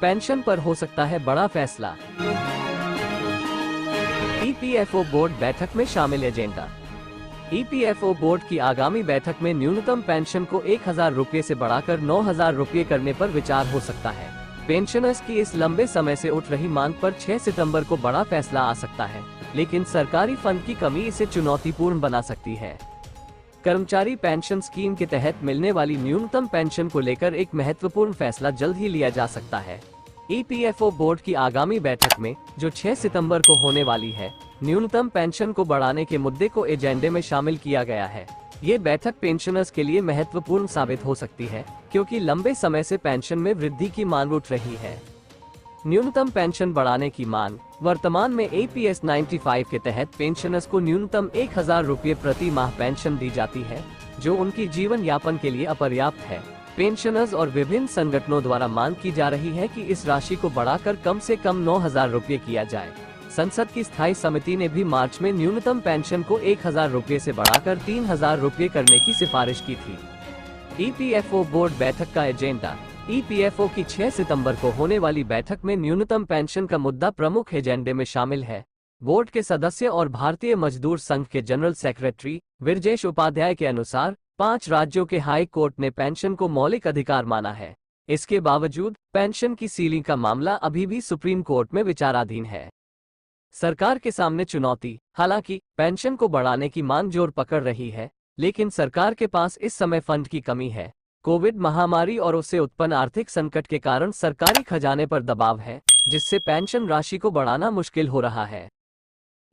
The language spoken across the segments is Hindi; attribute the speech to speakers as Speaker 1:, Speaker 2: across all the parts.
Speaker 1: पेंशन पर हो सकता है बड़ा फैसला। ईपीएफओ बोर्ड बैठक में शामिल एजेंडा। ईपीएफओ बोर्ड की आगामी बैठक में न्यूनतम पेंशन को 1000 रुपये से बढ़ाकर 9000 रुपये करने पर विचार हो सकता है। पेंशनर्स की इस लंबे समय से उठ रही मांग पर 6 सितंबर को बड़ा फैसला आ सकता है, लेकिन सरकारी फंड की कमी इसे चुनौतीपूर्ण बना सकती है। कर्मचारी पेंशन स्कीम के तहत मिलने वाली न्यूनतम पेंशन को लेकर एक महत्वपूर्ण फैसला जल्द ही लिया जा सकता है। ईपीएफओ बोर्ड की आगामी बैठक में, जो 6 सितंबर को होने वाली है, न्यूनतम पेंशन को बढ़ाने के मुद्दे को एजेंडे में शामिल किया गया है। ये बैठक पेंशनर्स के लिए महत्वपूर्ण साबित हो सकती है, क्योंकि लंबे समय से पेंशन में वृद्धि की मांग उठ रही है। न्यूनतम पेंशन बढ़ाने की मांग। वर्तमान में एपीएस 95 के तहत पेंशनर्स को न्यूनतम 1000 रुपये प्रति माह पेंशन दी जाती है, जो उनकी जीवन यापन के लिए अपर्याप्त है। पेंशनर्स और विभिन्न संगठनों द्वारा मांग की जा रही है कि इस राशि को बढ़ाकर कम से कम 9000 रुपये किया जाए। संसद की स्थायी समिति ने भी मार्च में न्यूनतम पेंशन को 1000 रुपये से बढ़ाकर 3000 रुपये करने की सिफारिश की थी। ईपीएफओ बोर्ड बैठक का एजेंडा। ईपीएफओ की 6 सितंबर को होने वाली बैठक में न्यूनतम पेंशन का मुद्दा प्रमुख एजेंडे में शामिल है। बोर्ड के सदस्य और भारतीय मजदूर संघ के जनरल सेक्रेटरी विरजेश उपाध्याय के अनुसार 5 राज्यों के हाई कोर्ट ने पेंशन को मौलिक अधिकार माना है। इसके बावजूद पेंशन की सीलिंग का मामला अभी भी सुप्रीम कोर्ट में विचाराधीन है। सरकार के सामने चुनौती। हालांकि पेंशन को बढ़ाने की मांग जोर पकड़ रही है, लेकिन सरकार के पास इस समय फंड की कमी है। कोविड महामारी और उससे उत्पन्न आर्थिक संकट के कारण सरकारी खजाने पर दबाव है, जिससे पेंशन राशि को बढ़ाना मुश्किल हो रहा है।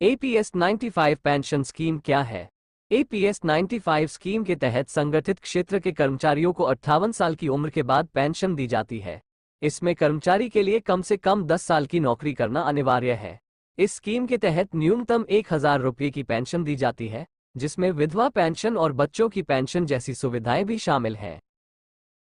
Speaker 1: एपीएस 95 पेंशन स्कीम क्या है? एपीएस 95 स्कीम के तहत संगठित क्षेत्र के कर्मचारियों को 58 साल की उम्र के बाद पेंशन दी जाती है। इसमें कर्मचारी के लिए कम से कम 10 साल की नौकरी करना अनिवार्य है। इस स्कीम के तहत न्यूनतम 1000 रुपये की पेंशन दी जाती है, जिसमें विधवा पेंशन और बच्चों की पेंशन जैसी सुविधाएं भी शामिल हैं।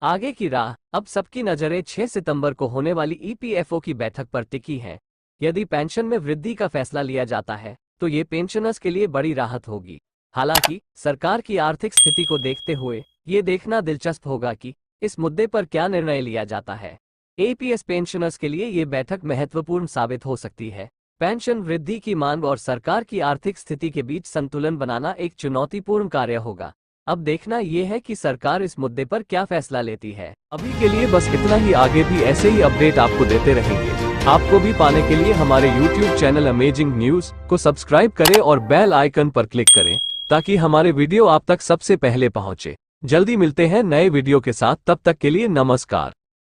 Speaker 1: आगे की राह। अब सबकी नजरें 6 सितंबर को होने वाली ईपीएफओ की बैठक पर टिकी हैं। यदि पेंशन में वृद्धि का फैसला लिया जाता है, तो ये पेंशनर्स के लिए बड़ी राहत होगी। हालांकि सरकार की आर्थिक स्थिति को देखते हुए ये देखना दिलचस्प होगा कि इस मुद्दे पर क्या निर्णय लिया जाता है। एपीएस पेंशनर्स के लिए ये बैठक महत्वपूर्ण साबित हो सकती है। पेंशन वृद्धि की मांग और सरकार की आर्थिक स्थिति के बीच संतुलन बनाना एक चुनौतीपूर्ण कार्य होगा। अब देखना यह है कि सरकार इस मुद्दे पर क्या फैसला लेती है। अभी के लिए बस इतना ही। आगे भी ऐसे ही अपडेट आपको देते रहेंगे। आपको भी पाने के लिए हमारे YouTube चैनल अमेजिंग न्यूज को सब्सक्राइब करें और बेल आइकन पर क्लिक करें, ताकि हमारे वीडियो आप तक सबसे पहले पहुंचे। जल्दी मिलते हैं नए वीडियो के साथ। तब तक के लिए नमस्कार।